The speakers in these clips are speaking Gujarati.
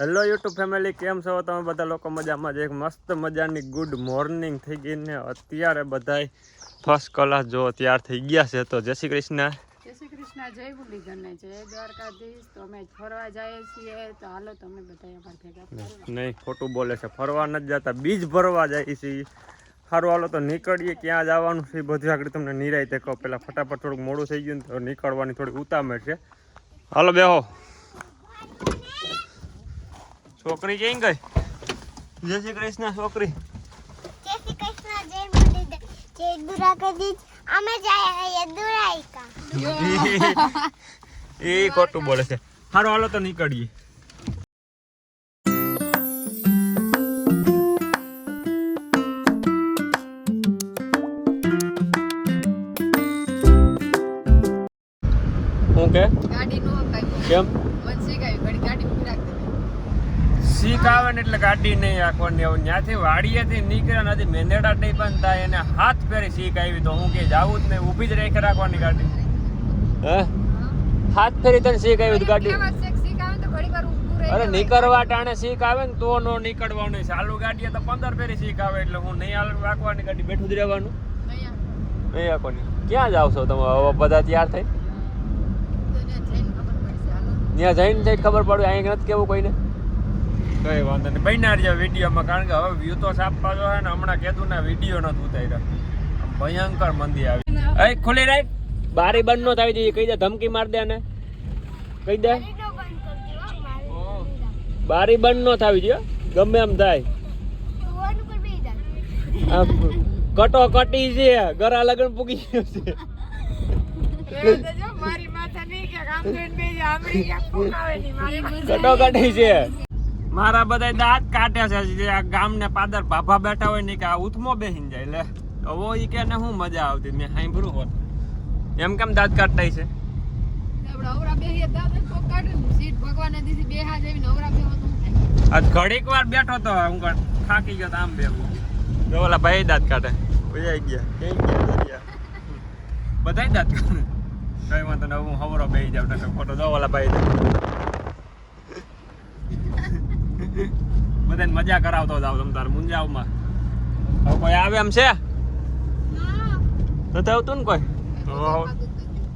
હેલો યુટ્યુબ ફેમિલી, કેમ છો તમે બધા લોકો? મજામાં જ. એક મસ્ત મજાની ગુડ મોર્નિંગ થઈ ગઈ ને અત્યારે બધાય ફર્સ્ટ ક્લાસ જો તૈયાર થઈ ગયા છે. તો જય શ્રી કૃષ્ણ. જય શ્રી કૃષ્ણ, જય મુરલીધરને, જય દ્વારકાધીશ. તો અમે ફરવા જઈએ છીએ, તો હાલો તમે બધા અમાર ભેગા. નહીં, ખોટું બોલે છે. ફરવા નથી જતા, બીજ ભરવા જાય છે. સારું હાલો તો નીકળીએ. ક્યાં જવાનું છે બધું આગળ તમને નિરાયતે કહો. પેલા ફટાફટ થોડુંક મોડું થઈ ગયું ને તો નીકળવાની થોડી ઉતાવળ છે. હાલો બેહો. છોકરી ક્યાં ગઈ? જય શ્રી કૃષ્ણ છોકરી. જય શ્રી કૃષ્ણ, જય મુરલીધર, જય દ્વારકાધીશ. અમે જાય દ્વારકા. એ ખોટું બોલે છે. સારું હાલો તો નીકળીએ. હું કે ગાડી નો કેમ વંશી ગઈ ઘડી ગાડી મૂકી રાખી શીખ આવે ને એટલે ગાડી નહીં રાખવાની. ત્યાંથી વાડીએથી નીકળ્યા નથી, મેંદેડા નહીં બંધ થાય એને હાથ ફેરી શીખ આવી તો હું કે જાવું જ નહીં, ઊભી જ રેખે રાખવાની ગાડી. હે હાથ ફેરી તને શીખ આવી ગાડી? અરે નીકળવા ટાણે શીખ આવે ને તો નો નીકળવાનું. ચાલુ ગાડીએ તો 15 ફેરી શીખ આવે એટલે હું નહીં રાખવાની ગાડી, બેઠું જ રહેવાનું. નહીં રાખવાની. ક્યાં જાવ છો તમે બધા તૈયાર થઈ? ત્યાં જઈને જઈને ખબર પડે. અહીં નથી કેવું કોઈને? કઈ વાંધો નહીં, બન્યા રહ્યા વિડીયોમાં. કારણ કે હવે વ્યૂ તો છાપવા જો છે ને. હમણાં કીધું ને વિડીયો નથી ઉતાર્યા. ભયંકર મંદી આવી. એ ખુલી રાખ, બારી બંધ નો થાય જઈએ. કહી દે, ધમકી માર દે ને કહી દે. બારી બંધ નો થવી જોઈએ, ગમે એમ થાય. કટો કટી છે, ગરા લગન પૂગી ગયો છે. કટોકટી છે. મારા બધા દાંત કાઢે છે. આ ગામ ને પાદર ભાભા બેઠા હોય ને કે આ ઉથમો બેહીને જાય. લે હવે ઈ કે ને હું મજા આવતી. મેં સાંભળ્યું હોત એમ કેમ દાંત કાઢતા છે. આજ ઘડીક વાર બેઠો તો હું થાકી ગયો. આમ બેઠો તો ઓલા ભાઈ દાંત કાઢે. ભજાઈ ગયા ક્યાં ગયા બધા દાંત કાઢે. કઈ વાંધો નહીં, હું હવરો બેસી જાવ. ફોટો જો ઓલા ભાઈ બધાને મજા કરાવતો જાવ તમ તાર મુંજાવમાં. હવે કોઈ આવે એમ છે તો આવતું ને કોઈ?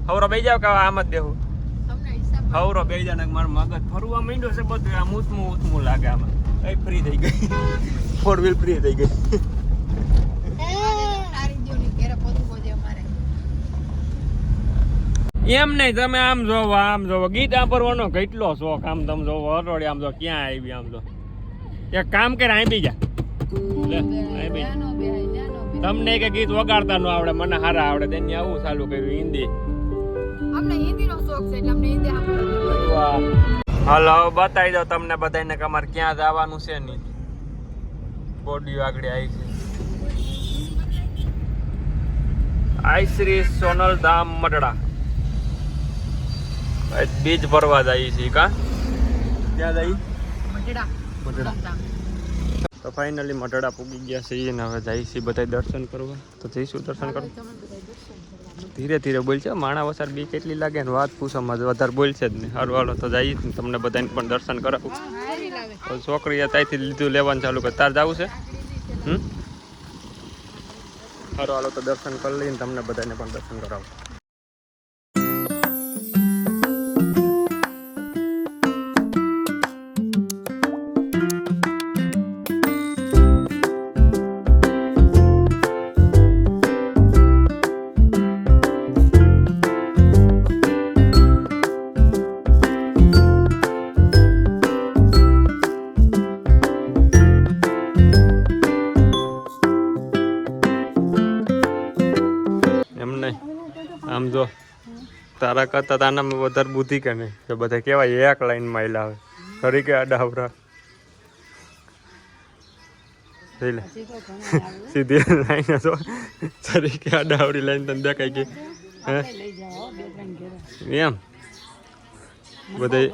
હવરો બેસી જાવ કે આમ જ દેવું? હવરો બેસી જાવ ને મારું મગજ ફરવા માંડ્યો છે બધું. આમ ઉથમું લાગે. આમાં કઈ ફ્રી થઈ ગઈ, 4 વ્હીલ ફ્રી થઈ ગઈ. એમ નહીં, તમે આમ જોવો ગીત સાંભળવાનો કેટલો શોખ. આમ તમે જોવો અરોડી આમ જો ક્યાં આવી. આમ જો એક કામ કરે, અહીં બી જા. તમને કે ગીત વગાડતા ન આવડે, મને હારા આવડે. તેની આવું ચાલુ કર્યું હિન્દી. હાલો બતાવી દો તમને બધાને કે અમારે ક્યાં જવાનું છે. નહીં બોડી આગળ આવી છે. આઈ શ્રી સોનલ ધામ મઢડા બીજ ભરવા જાય છે. કા ક્યાં જાય? મઢડા. તો ફાઇનલી મઢડા પૂગી ગયા છે ને હવે જાય છે બધા દર્શન કરવા. તો જઈશું દર્શન કરવા. ધીરે ધીરે બોલ છે. માણા વસાર બી કેટલી લાગે ને વાત પૂછવામાં વધારે બોલ છે જ નહીં. હારું હાલો તો જઈએ તમને બધાને પણ દર્શન કરાવું. તો છોકરીએ ત્યાંથી લીધું લેવાનું ચાલુ કરે. તાર જવું છે? હારું હાલો તો દર્શન કરી લઈને તમને બધાને પણ દર્શન કરાવું. આમ જો તારા કરતા તાનામાં વધારે બુદ્ધિ કે નહીં? કે બધા કેવાય એક લાઈનમાં આવેલા હોય. ખરી કે આડાવરા લે સીધી લાઈન હતો. ખરી કે આડાવડી લાઈન તને દેખાય કે એમ બધા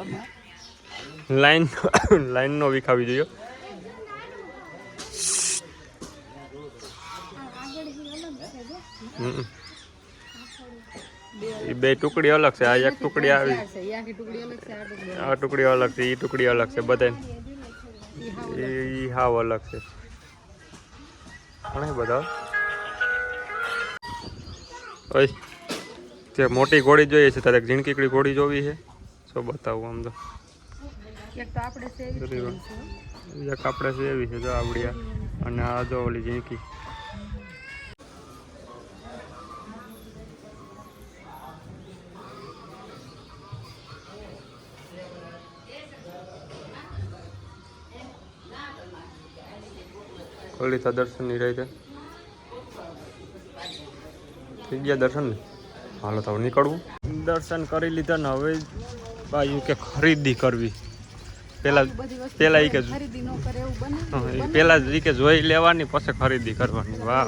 લાઈન નો વિખાવી જોઈએ. એ બે ટુકડી અલગ છે. આ એક ટુકડી આવી, આ ટુકડી અલગ છે, એ ટુકડી અલગ છે બધા. એ એ હાવ અલગ છે ઘણા બધા ઓય તે મોટી ઘોડી જોઈએ છે તારે ઝીણકીકડી ઘોડી જોવી છે શું બતાવું આમ તો એક તો આપણે સેવી છે એક આપણે છે એવી છે જો આવડિયા અને આ જો ઓલી ઝીણકી ઓલી તો દર્શન ની રહી થઈ ગયા દર્શન ને હાલો તો નીકળવું દર્શન કરી લીધા ને હવે ભાઈ કે ખરીદી કરવી પેલા ઈ કે ખરીદી ન કરે એવું બને પેલા ઈ કે જોઈ લેવાની પછી ખરીદી કરવાની વાહ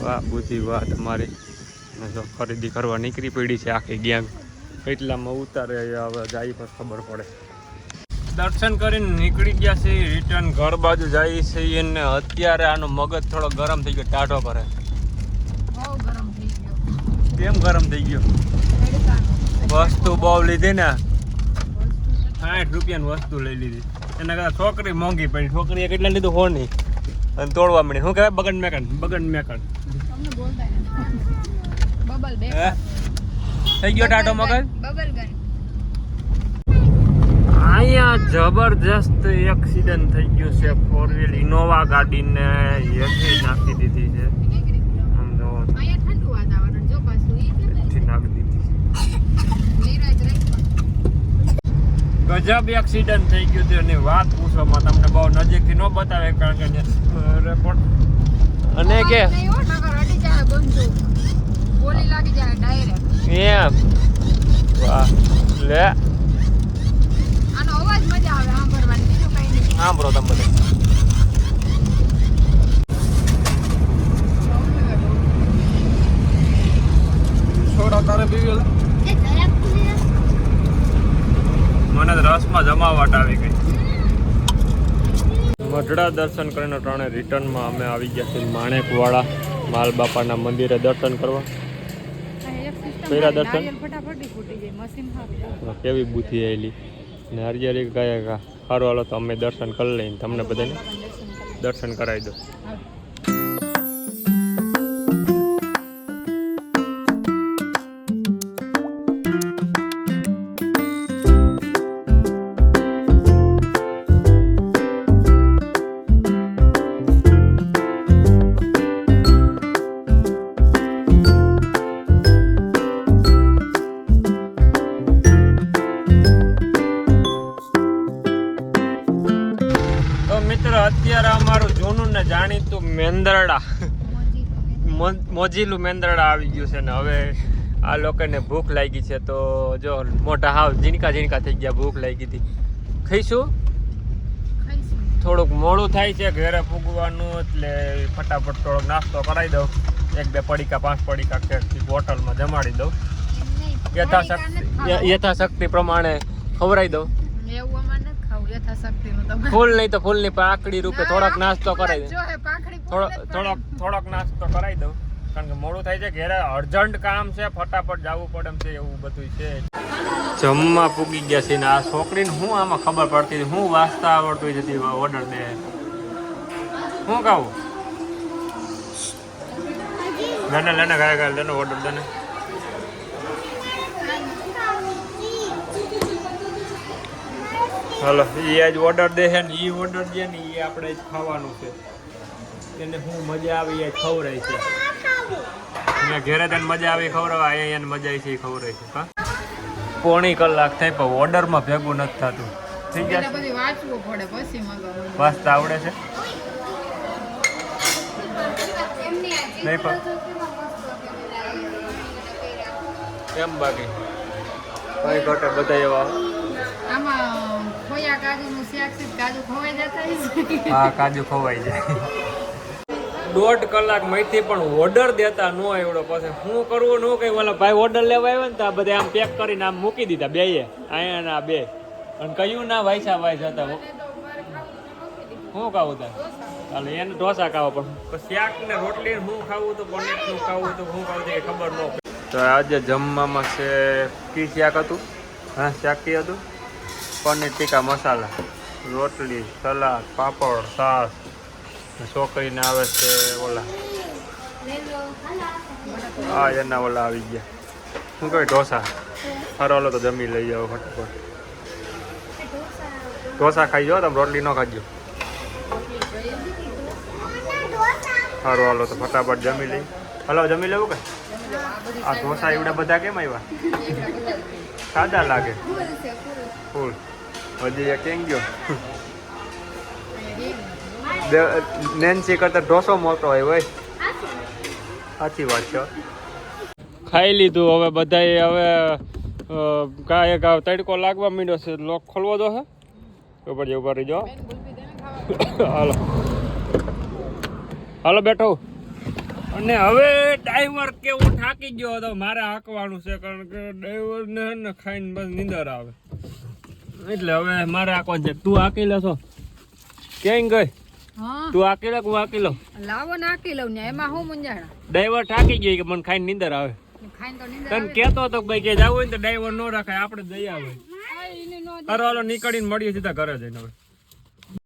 વાહ બુદ્ધિ વાહ તમારી જો ખરીદી કરવા નીકળી પડી છે આખી ગેંગ એટલામાં ઉતારે હવે જાય પછી ખબર પડે દર્શન કરીને નીકળી ગયા છે રિટર્ન ઘર બાજુ જાય છે અને અત્યારે આનો મગજ થોડો ગરમ થઈ ગયો ટાઢો કરે બહુ ગરમ થઈ ગયો કેમ ગરમ થઈ ગયો વસ્તુ બહુ લીધી ને 60 રૂપિયાની વસ્તુ લઈ લીધી એના કરતા છોકરી મોંઘી પડી છોકરીએ કેટલા લીધું હોની અને તોડવા મળી શું કહેવાય બગન મેકન તમને બોલતા બબલ બે થઈ ગયો ટાઢો મગજ બબલ ગન અહીંયા જબરજસ્ત એક્સિડન્ટ થઈ ગયું છે 4 વ્હીલ ઇનોવા ગાડીને હેઠી નાખી દીધી છે આમ જો અહીંયા ઠંડુ વાતાવરણ જો પાછું હેઠી નાખી દીધી નીરજ ગજબ એક્સિડન્ટ થઈ ગયું છે અને વાત પૂછવામાં તમને બહુ નજીકથી ન બતાવે કારણ કે રેકોર્ડ અને કે અડી જાય બંધુ ગોળી લાગી જાય ડાયરેક્ટ એમ વાહ લે આનો અવાજ મજા આવે સાંભળવાની બીજું કઈ નહીં સાંભળો તમે બધા છોરા તારે પીવેલ એ ધરાપ કુલી મને રસમાં જમાવટ આવી ગઈ મઢડા દર્શન કરીને ત્રણે રિટર્નમાં અમે આવી ગયા છીએ માણેકવાડા માલ બાપાના મંદિરે દર્શન કરવા પહેલા દર્શન ફટાફટી ફૂટી જાય મશીન હારું કેવી બુદ્ધિ આવેલી ને હરિયારી ગયા સારું હાલો તો અમે દર્શન કરી લઈને તમને બધાને દર્શન કરાવી દો અત્યારે અમારું જૂનું ને જાણીતું મેંદરડા મોજીલું મેંદરડા આવી ગયું છે ને હવે આ લોકોને ભૂખ લાગી છે તો જો મોટા હાવ ઝીણકા ઝીણકા થઈ ગયા ભૂખ લાગી હતી ખાઈશું થોડુંક મોડું થાય છે ઘરે પૂગવાનું એટલે ફટાફટ થોડોક નાસ્તો કરાવી દઉં 1-2 પડીકા 5 પડીકા કે બોટલમાં જમાડી દઉં યથાશક્તિ પ્રમાણે ખવડાવી દઉં એવું અમાર નથી ખાવું યથાશક્તિનું તમે ફૂલ નહીં તો ફૂલની પાકડી રૂપે થોડોક નાસ્તો કરાવી દઉં જો હે પાખડી થોડોક નાસ્તો કરાવી દઉં કારણ કે મોડું થાય છે ઘરે અર્જન્ટ કામ છે ફટાફટ જવું પડે એમ છે એવું બધું છે જમવા પૂગી ગયા છે ને આ છોકરીને શું આમાં ખબર પડતી હું વાંચતા આવડતું જતી ઓર્ડર દે શું ખાવું લેને ગયા લેને ઓર્ડર દે ને હાલો એ આજ ઓર્ડર દે છે ને એ ઓર્ડર દે ને એ આપણે જ ખાવાનું છે એને શું મજા આવી એ ખવડાય છે મેં ઘરે તને મજા આવી ખવડાવવા અહીંયા એને મજા આવી છે એ ખવડાય છે હા પોણી કલાક થાય પણ ઓર્ડરમાં ભેગું નથી થતું થઈ ગયા બધી વાંચવું પડે પછી મગાવવાનું વાંચતા આવડે છે નહીં પણ કેમ બાકી કઈ ઘટે બધા એવા આમાં ખોયા કાજુનું શાક છે કાજુ ખવાઈ જતા હશે હા કાજુ ખવાઈ જાય 1.5 કલાક મહીથી પણ ઓર્ડર દેતા ન આવડો પછી શું કરવું ન કઈ ઓલા ભાઈ ઓર્ડર લેવા આવ્યા ને તો આ બધા આમ પેક કરીને આમ મૂકી દીધા બેયે અહીંયા ના બે અને કયું ના વાયસા વાય જતા શું ખાવું તા ચાલો એને ઢોસા ખાવા પણ શાક ને રોટલી શું ખાવું તો પનીર શું ખાવું તો શું ખાવું એ ખબર ન પડે તો આજે જમવામાં છે કી શાક હતું હા શાક કી હતું પનીર ટીકા મસાલા રોટલી, સલાડ, પાપડ, છાશ. છોકરીને આવે છે ઓલા એના ઓલા આવી ગયા શું કહેવાય ઢોસા. સારો હાલો તો જમી લઈ જાઓ ફટાફટ. ઢોસા ખાઈ જાઓ તમે, રોટલી ન ખાજો. સારું હાલો તો ફટાફટ જમી લઈ. હલો જમી લેવું કે આ ઢોસા એવડા બધા કેમ આવ્યા? સાદા લાગે ફૂલ. હજી કેમ ગયો નેન્સી કરતા ઢોસો મોટો હોય ભાઈ. સાચી વાત છે. ખાઈ લીધું હવે બધાએ. હવે કાંઈ તડકો લાગવા માંડ્યો છે. લોક ખોલવો દો હે ઉપર જે ઉપર રહીજો. હાલો હાલો બેઠો. અને હવે ડ્રાઈવર કેવું થાકી ગયો હતો. મારે હાંકવાનું છે કારણ કે ડ્રાઈવરને ને ખાઈને બસ નીંદર આવે એટલે હવે મારે હાંકવાનું છે. તું હાંકી લેશો ક્યાંય ગઈ? તું હાંકી લે, હું હાંકી લઉં. લાવો નાખી લઉં ને એમાં હું મુંજાણા. ડ્રાઈવર થાકી ગયો કે મને ખાઈને નીંદર આવે. ખાઈને તો નીંદર તને કહેતો હતો ભાઈ કે જવું હોય ને તો ડ્રાઈવર ન રાખાય, આપણે જઈ આવે. હાલો નીકળીને મળીએ સીધા ઘરે જઈને હવે.